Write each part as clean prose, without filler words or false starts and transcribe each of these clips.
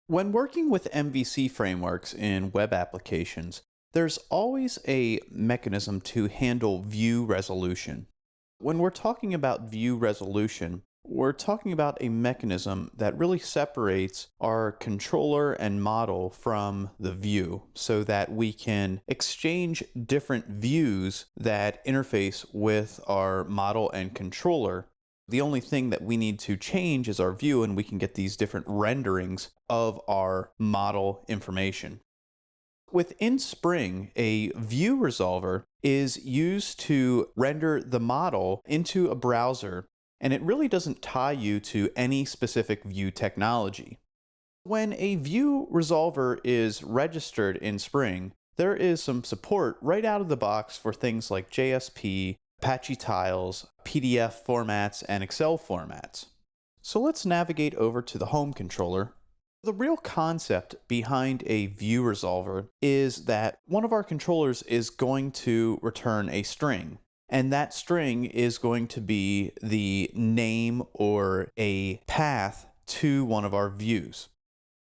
When working with MVC frameworks in web applications, there's always a mechanism to handle view resolution. When we're talking about view resolution, we're talking about a mechanism that really separates our controller and model from the view so that we can exchange different views that interface with our model and controller. The only thing that we need to change is our view, and we can get these different renderings of our model information. Within Spring, a view resolver is used to render the model into a browser, and it really doesn't tie you to any specific view technology. When a view resolver is registered in Spring, there is some support right out of the box for things like JSP, Apache tiles, PDF formats, and Excel formats. So let's navigate over to the home controller. The real concept behind a view resolver is that one of our controllers is going to return a string, and that string is going to be the name or a path to one of our views.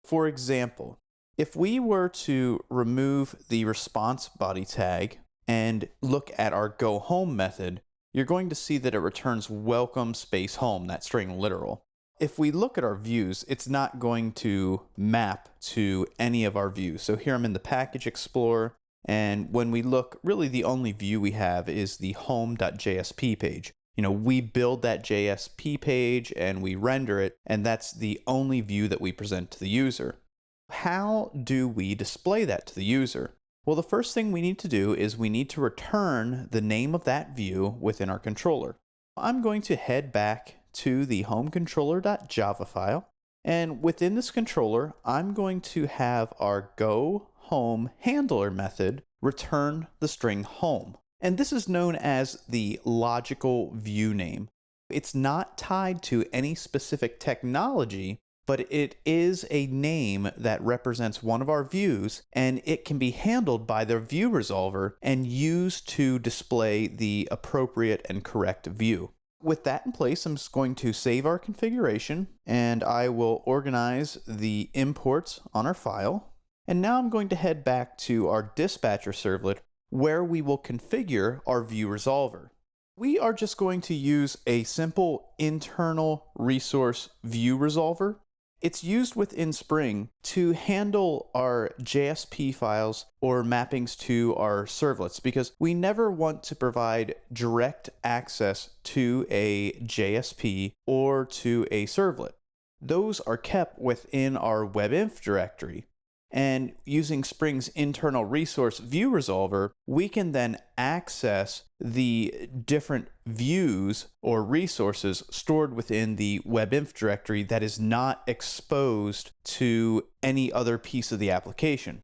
For example, if we were to remove the response body tag and look at our go home method, you're going to see that it returns welcome space home, that string literal. If we look at our views, it's not going to map to any of our views. So here I'm in the Package Explorer, and when we look, really the only view we have is the home.jsp page. We build that JSP page and we render it, and that's the only view that we present to the user. How do we display that to the user? Well, the first thing we need to do is we need to return the name of that view within our controller. I'm going to head back to the homecontroller.java file, and within this controller, I'm going to have our go home handler method return the string home. And this is known as the logical view name. It's not tied to any specific technology, but it is a name that represents one of our views, and it can be handled by the view resolver and used to display the appropriate and correct view. With that in place, I'm just going to save our configuration, and I will organize the imports on our file. And now I'm going to head back to our dispatcher servlet, where we will configure our view resolver. We are just going to use a simple internal resource view resolver. It's used within Spring to handle our JSP files or mappings to our servlets, because we never want to provide direct access to a JSP or to a servlet. Those are kept within our webinf directory. And using Spring's internal resource view resolver, we can then access the different views or resources stored within the webinf directory that is not exposed to any other piece of the application.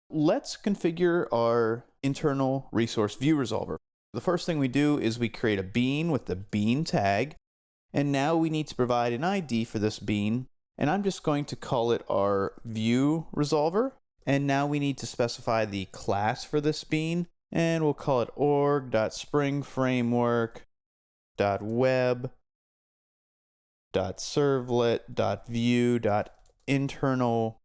Let's configure our internal resource view resolver. The first thing we do is we create a bean with the bean tag, and now we need to provide an ID for this bean. And I'm just going to call it our view resolver. And now we need to specify the class for this bean. And we'll call it org.springframework.web.servlet.view.internal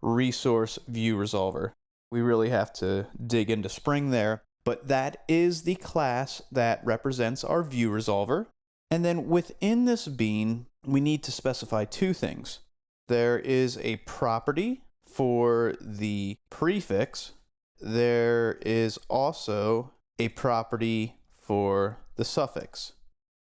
resource view resolver. We really have to dig into Spring there, but that is the class that represents our view resolver. And then within this bean, we need to specify two things. There is a property for the prefix. There is also a property for the suffix.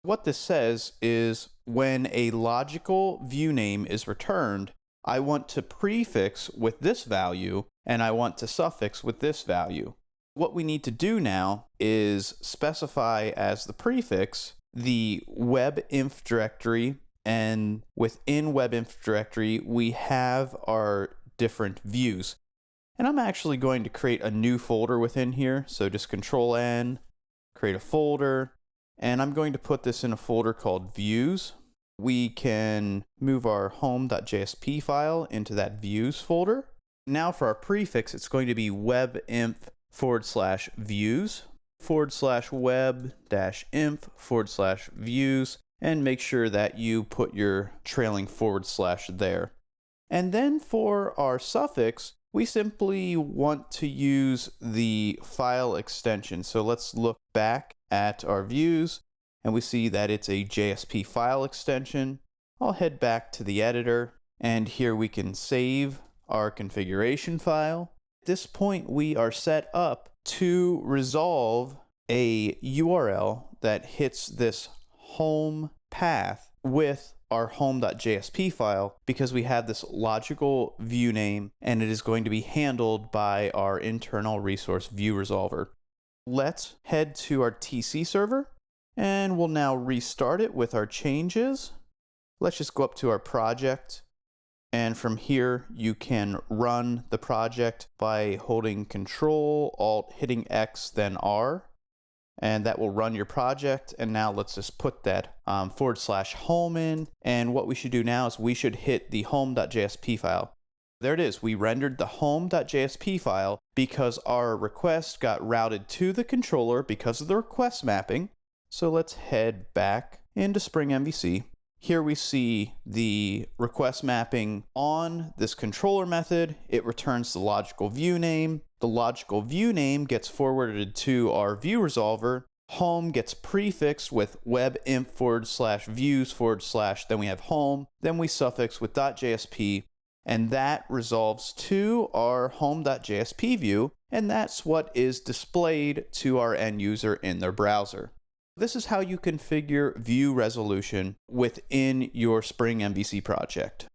What this says is when a logical view name is returned, I want to prefix with this value and I want to suffix with this value. What we need to do now is specify as the prefix the webinf directory, and within webinf directory we have our different views. And I'm actually going to create a new folder within here, so just Control N, create a folder, and I'm going to put this in a folder called views. We can move our home.jsp file into that views folder. Now for our prefix, it's going to be webinf/views /web-inf/views, and make sure that you put your trailing forward slash there. And then for our suffix, we simply want to use the file extension. So let's look back at our views and we see that it's a JSP file extension. I'll head back to the editor and here we can save our configuration file. At this point, we are set up to resolve a URL that hits this home path with our home.jsp file because we have this logical view name and it is going to be handled by our internal resource view resolver. Let's head to our TC server and we'll now restart it with our changes. Let's just go up to our project, and from here you can run the project by holding Control, Alt, hitting X, then R, and that will run your project. And now let's just put that /home in, and what we should do now is we should hit the home.jsp file. There it is. We rendered the home.jsp file because our request got routed to the controller because of the request mapping. So let's head back into Spring MVC. Here we see the request mapping on this controller method. It returns the logical view name. The logical view name gets forwarded to our view resolver. Home gets prefixed with webinf/views/, then we have home, then we suffix with .jsp, and that resolves to our home.jsp view, and that's what is displayed to our end user in their browser. This is how you configure view resolution within your Spring MVC project.